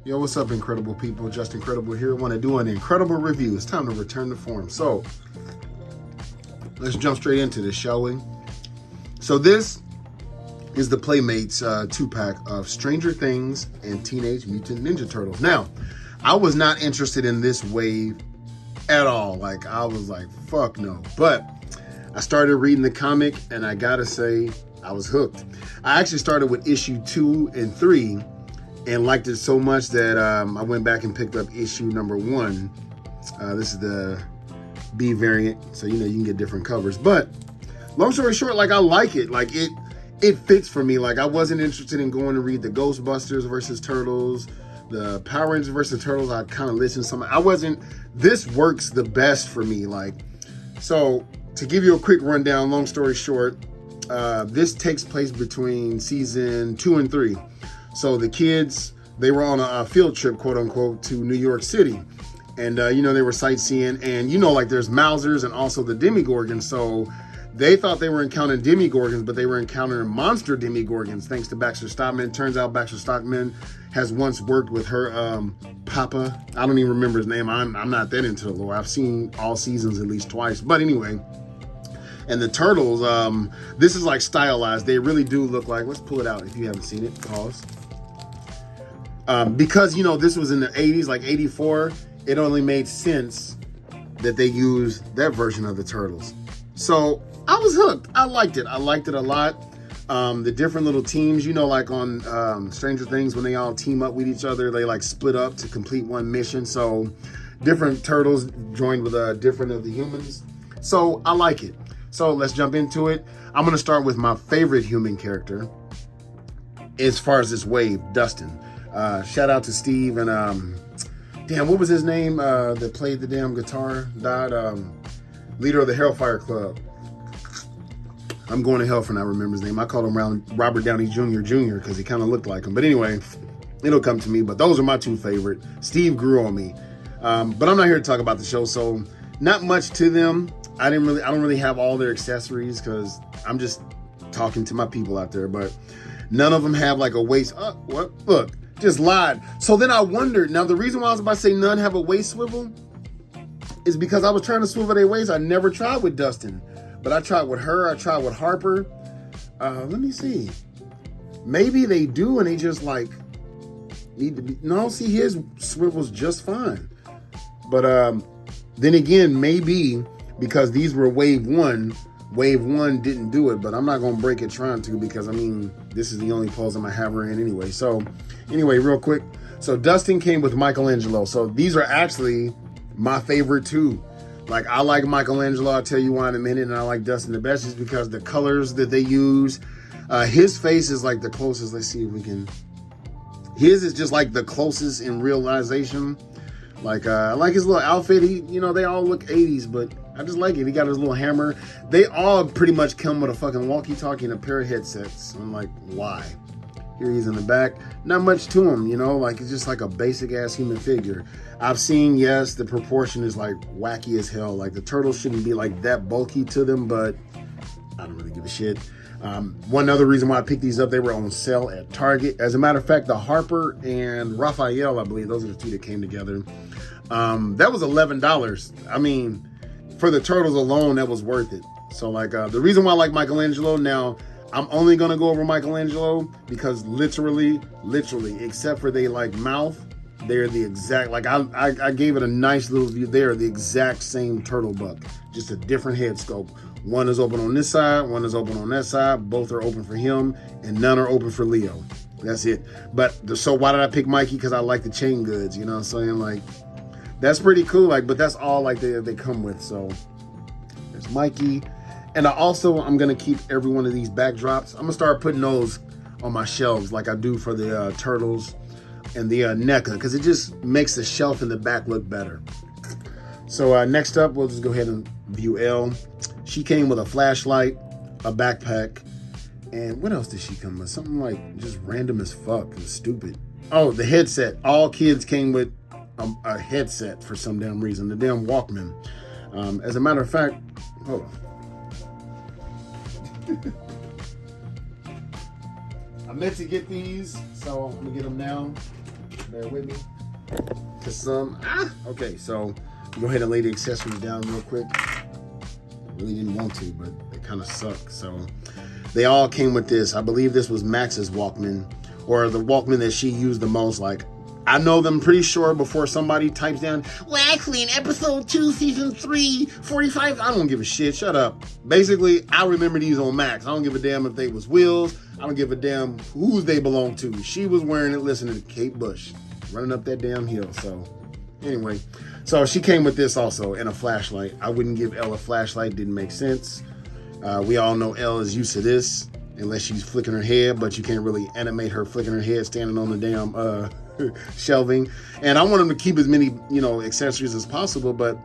Yo, what's up, incredible people? Just Incredible here. I want to do an incredible review. It's time to return to form. So, let's jump straight into this, shall we? So this is the Playmates 2-pack of Stranger Things and Teenage Mutant Ninja Turtles. Now, I was not interested in this wave at all. Like, I was like, fuck no. But I started reading the comic, and I gotta say, I was hooked. I actually started with issue 2 and 3, and liked it so much that I went back and picked up issue number 1. This is the B variant, so you know you can get different covers. But long story short, like I like it. Like it fits for me. Like I wasn't interested in going to read the Ghostbusters versus Turtles, the Power Rangers versus Turtles. I kind of listened to some. I wasn't. This works the best for me. Like so. To give you a quick rundown, long story short, this takes place between season 2 and 3. So the kids, they were on a field trip, quote unquote, to New York City. And, you know, they were sightseeing. And, you know, like there's Mousers and also the Demigorgons. So they thought they were encountering Demigorgons, but they were encountering monster Demigorgons, thanks to Baxter Stockman. Turns out Baxter Stockman has once worked with her papa. I don't even remember his name. I'm not that into the lore. I've seen all seasons at least twice. But anyway. And the Turtles, this is like stylized. They really do look like, let's pull it out if you haven't seen it. Pause. Because, you know, this was in the 80s, like 84, it only made sense that they used that version of the Turtles. So I was hooked. I liked it. I liked it a lot. The different little teams, you know, like on Stranger Things, when they all team up with each other, they like split up to complete one mission. So different Turtles joined with different of the humans. So I like it. So let's jump into it. I'm going to start with my favorite human character as far as this wave, Dustin. Shout out to Steve and, damn, what was his name that played the damn guitar? Died, leader of the Hellfire Club. I'm going to hell for not remembering his name. I called him Robert Downey Jr. because he kind of looked like him. But anyway, it'll come to me. But those are my two favorite. Steve grew on me. But I'm not here to talk about the show, so not much to them. I don't really have all their accessories because I'm just talking to my people out there, but none of them have like a waist. What? Look, just lied. So then I wondered. Now the reason why I was about to say none have a waist swivel is because I was trying to swivel their waist. I never tried with Dustin, but I tried with her. I tried with Harper. Let me see. Maybe they do, and they just like need to be. No, see, his swivels just fine. But then again, maybe. Because these were wave 1. Wave 1 didn't do it, but I'm not going to break it trying to because, I mean, this is the only pose I'm going to have her in anyway. So, anyway, real quick. So, Dustin came with Michelangelo. So, these are actually my favorite too. Like, I like Michelangelo. I'll tell you why in a minute. And I like Dustin the best just because the colors that they use. His face is like the closest. Let's see if we can. His is just like the closest in realization. Like, I like his little outfit. You know, they all look 80s, but I just like it. He got his little hammer. They all pretty much come with a fucking walkie-talkie and a pair of headsets. I'm like, why? Here he's in the back. Not much to him, you know? Like, it's just like a basic-ass human figure. I've seen, yes, the proportion is like wacky as hell. Like, the turtles shouldn't be like that bulky to them, but I don't really give a shit. One other reason why I picked these up, they were on sale at Target. As a matter of fact, the Harper and Raphael, I believe, those are the two that came together. That was $11. I mean, for the Turtles alone, that was worth it. So, like, the reason why I like Michelangelo, now, I'm only going to go over Michelangelo because literally, except for they, like, mouth, they're the exact, like, I gave it a nice little view. They are the exact same turtle buck, just a different head scope. One is open on this side, one is open on that side. Both are open for him, and none are open for Leo. That's it. But, so why did I pick Mikey? Because I like the chain goods, you know what I'm saying? Like, that's pretty cool. Like, but that's all, like, they come with. So, there's Mikey. And I'm going to keep every one of these backdrops. I'm going to start putting those on my shelves like I do for the Turtles and the NECA, because it just makes the shelf in the back look better. So, next up, we'll just go ahead and view Elle. She came with a flashlight, a backpack, and what else did she come with? Something like just random as fuck and stupid. Oh, the headset. All kids came with a headset for some damn reason. The damn Walkman. As a matter of fact, hold on. I meant to get these, so I'm gonna get them now. Bear with me. Okay, so go ahead and lay the accessories down real quick. Really didn't want to, but they kind of suck. So they all came with this. I believe this was Max's Walkman, or the Walkman that she used the most. Like, I know them pretty sure before somebody types down, well, actually in episode 2, season 3, 45, I don't give a shit. Shut up. Basically, I remember these on Max. I don't give a damn if they was Will's. I don't give a damn who they belong to. She was wearing it listening to Kate Bush, running up that damn hill. So anyway, so she came with this also, and a flashlight. I wouldn't give Elle a flashlight. Didn't make sense. We all know Elle is used to this, unless she's flicking her head, but you can't really animate her flicking her head standing on the damn shelving. And I want them to keep as many, accessories as possible, but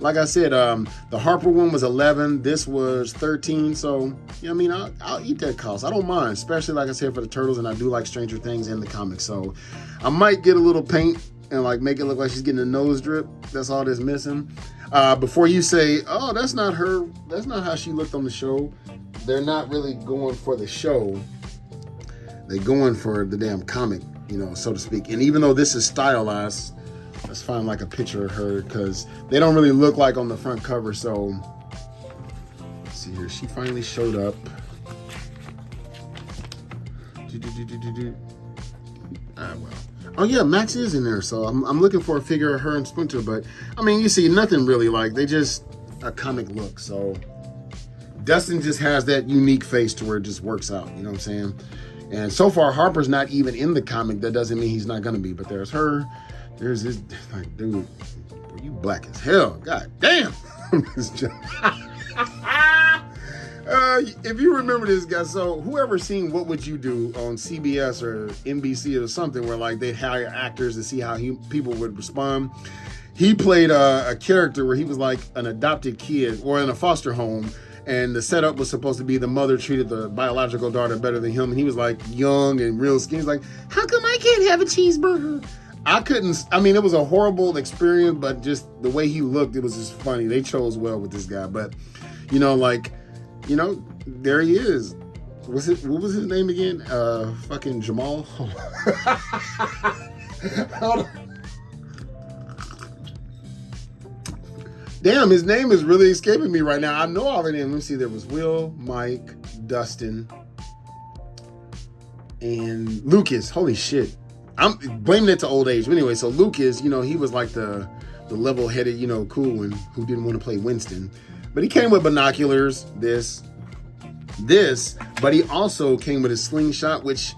like I said, the Harper one was 11. This was 13. So, I'll eat that cost. I don't mind, especially like I said, for the Turtles, and I do like Stranger Things in the comics. So I might get a little paint and like make it look like she's getting a nose drip. That's all that's missing. Before you say, oh, that's not her, that's not how she looked on the show. They're not really going for the show. They're going for the damn comic, so to speak. And even though this is stylized, let's find like a picture of her, because they don't really look like on the front cover. So let's see here. She finally showed up. Oh yeah, Max is in there. So I'm looking for a figure of her and Splinter, but you see nothing really, like they just a comic look. So Dustin just has that unique face to where it just works out. You know what I'm saying? And so far, Harper's not even in the comic. That doesn't mean he's not gonna be. But there's her. There's this, like, dude, you black as hell. God damn. If you remember this guy, so whoever seen What Would You Do on CBS or NBC or something, where like they'd hire actors to see how people would respond. He played a character where he was like an adopted kid or in a foster home. And the setup was supposed to be the mother treated the biological daughter better than him. And he was like young and real skinny. He's like, how come I can't have a cheeseburger? It was a horrible experience, but just the way he looked, it was just funny. They chose well with this guy. But, there he is. What was his name again? Fucking Jamal? Damn, his name is really escaping me right now. I know already. Let me see. There was Will, Mike, Dustin, and Lucas. Holy shit. I'm blaming it to old age. But anyway, so Lucas, he was like the level-headed, cool one who didn't want to play Winston. But he came with binoculars, this, but he also came with a slingshot, which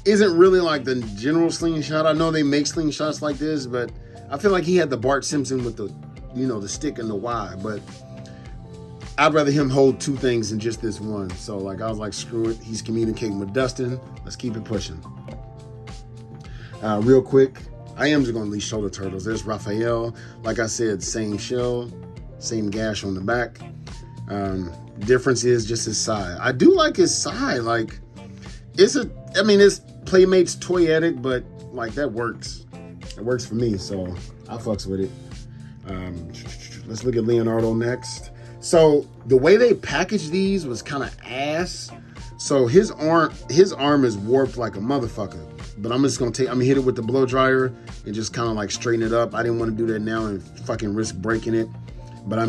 isn't really like the general slingshot. I know they make slingshots like this, but I feel like he had the Bart Simpson with the, the stick and the Y, but I'd rather him hold two things than just this one. So like, I was like, screw it. He's communicating with Dustin. Let's keep it pushing. Real quick, I am just going to leave shoulder turtles. There's Raphael. Like I said, same shell, same gash on the back. Difference is just his side. I do like his side. Like, it's Playmate's toyetic, but like that works. It works for me, so I fucks with it. Let's look at Leonardo next. So the way they packaged these was kind of ass. So his arm is warped like a motherfucker. But I'm just gonna hit it with the blow dryer and just kind of like straighten it up. I didn't want to do that now and fucking risk breaking it. But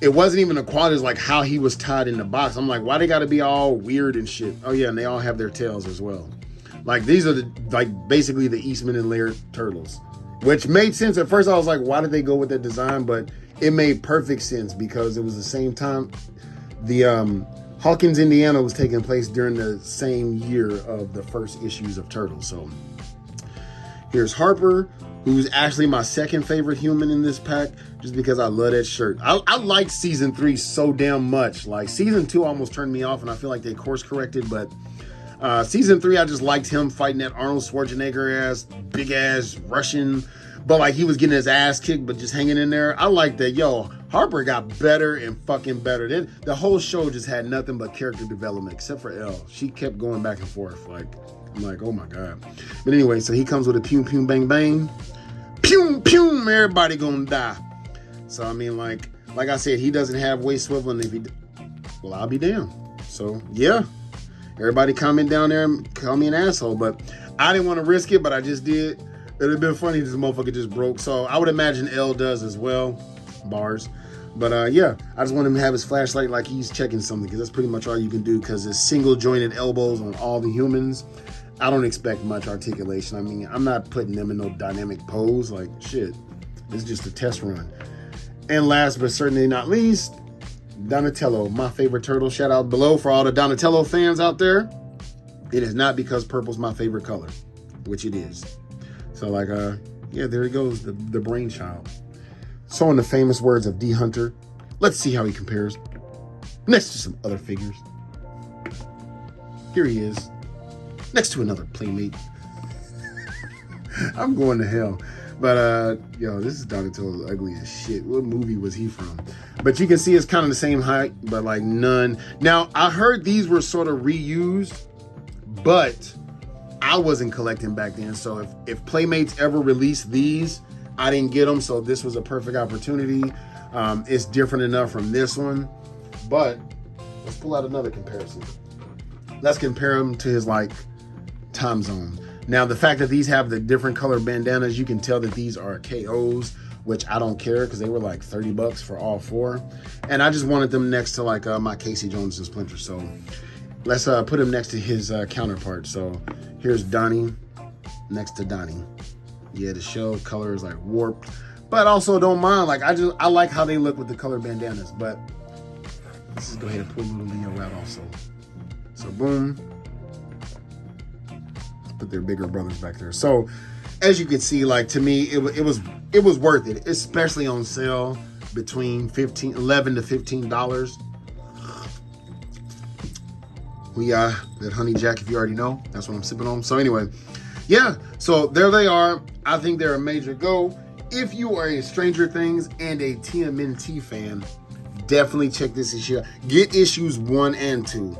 it wasn't even the quality as like how he was tied in the box. I'm like, why they gotta be all weird and shit? Oh yeah, and they all have their tails as well. Like these are basically the Eastman and Laird turtles, which made sense. At first I was like, why did they go with that design? But it made perfect sense because it was the same time. The Hawkins, Indiana was taking place during the same year of the first issues of Turtles. So here's Harper, who's actually my second favorite human in this pack, just because I love that shirt. I liked season 3 so damn much. Like season 2 almost turned me off, and I feel like they course corrected. But season 3, I just liked him fighting that Arnold Schwarzenegger ass, big ass Russian. But like he was getting his ass kicked, but just hanging in there. I like that. Yo, Harper got better and fucking better. The whole show just had nothing but character development, except for Elle. She kept going back and forth. Like, I'm like, oh my God. But anyway, so he comes with a pew, pew, bang, bang. Pew, pew, everybody gonna die. So, like I said, he doesn't have waist swivel, and well, I'll be damned. So, yeah. Everybody comment down there and call me an asshole, but I didn't want to risk it, but I just did. It'd have been funny if this motherfucker just broke. So I would imagine L does as well. Bars. But yeah, I just want him to have his flashlight like he's checking something, because that's pretty much all you can do, because it's single jointed elbows on all the humans. I don't expect much articulation. I mean, I'm not putting them in no dynamic pose. Like, shit, it's just a test run. And last but certainly not least, Donatello, my favorite turtle. Shout out below for all the Donatello fans out there. It is not because purple's my favorite color, which it is. So like, yeah, there he goes, the brainchild. So in the famous words of D Hunter, let's see how he compares next to some other figures. Here he is, next to another playmate. I'm going to hell. But yo, this is Donatello ugly as shit. What movie was he from? But you can see it's kind of the same height, but like none. Now, I heard these were sort of reused, but I wasn't collecting back then. So if Playmates ever released these, I didn't get them. So this was a perfect opportunity. It's different enough from this one, but let's pull out another comparison. Let's compare him to his like time zone. Now, the fact that these have the different color bandanas, you can tell that these are KOs, which I don't care because they were like $30 for all four. And I just wanted them next to like my Casey Jones and Splinter. So let's put him next to his counterpart. So here's Donnie next to Donnie. Yeah, the shell color is like warped, but also don't mind. Like I like how they look with the color bandanas. But let's just go ahead and pull little Leo out also. So boom. Put their bigger brothers back there. So as you can see, like to me, it was worth it, especially on sale between $11 to $15. We that honey jack, if you already know, that's what I'm sipping on. So anyway, yeah, so there they are. I think they're a major go. If you are a Stranger Things and a TMNT fan, definitely check this issue out. Get issues 1 and 2.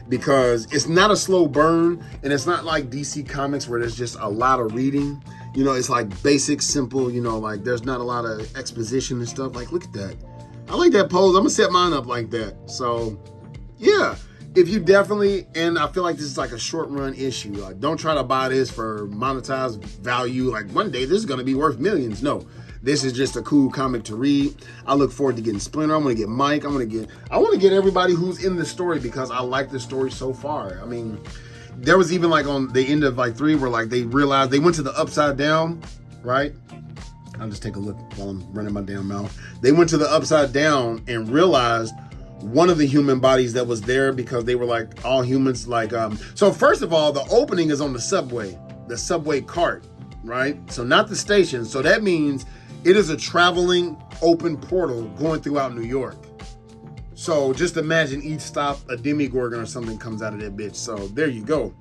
Because it's not a slow burn, and it's not like DC Comics where there's just a lot of reading. You know, it's like basic, simple, you know, like there's not a lot of exposition and stuff. Like, look at that. I like that pose. I'm gonna set mine up like that. So, yeah, if you definitely, and I feel like this is like a short run issue. Like, don't try to buy this for monetized value. Like, one day this is gonna be worth millions. No. This is just a cool comic to read. I look forward to getting Splinter. I'm gonna get Mike. I want to get everybody who's in the story because I like the story so far. I mean, there was even like on the end of like 3 where like they realized they went to the Upside Down, right? I'll just take a look while I'm running my damn mouth. They went to the Upside Down and realized one of the human bodies that was there, because they were like all humans. Like, so first of all, the opening is on the subway cart, right? So not the station. So that means it is a traveling open portal going throughout New York. So just imagine each stop a Demogorgon or something comes out of that bitch. So there you go.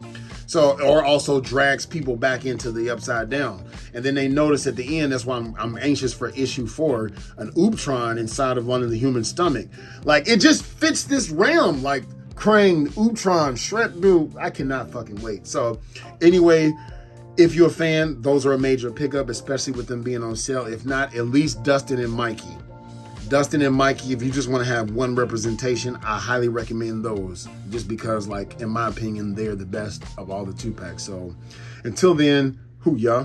So, or also drags people back into the Upside Down. And then they notice at the end, that's why I'm anxious for issue 4, an Ooptron inside of one of the human stomach. Like, it just fits this realm. Like Krang, Ooptron, Shrek, dude, I cannot fucking wait. So anyway, if you're a fan, those are a major pickup, especially with them being on sale. If not, at least Dustin and Mikey. Dustin and Mikey, if you just want to have one representation, I highly recommend those. Just because, like, in my opinion, they're the best of all the 2-packs. So until then, hoo-yah.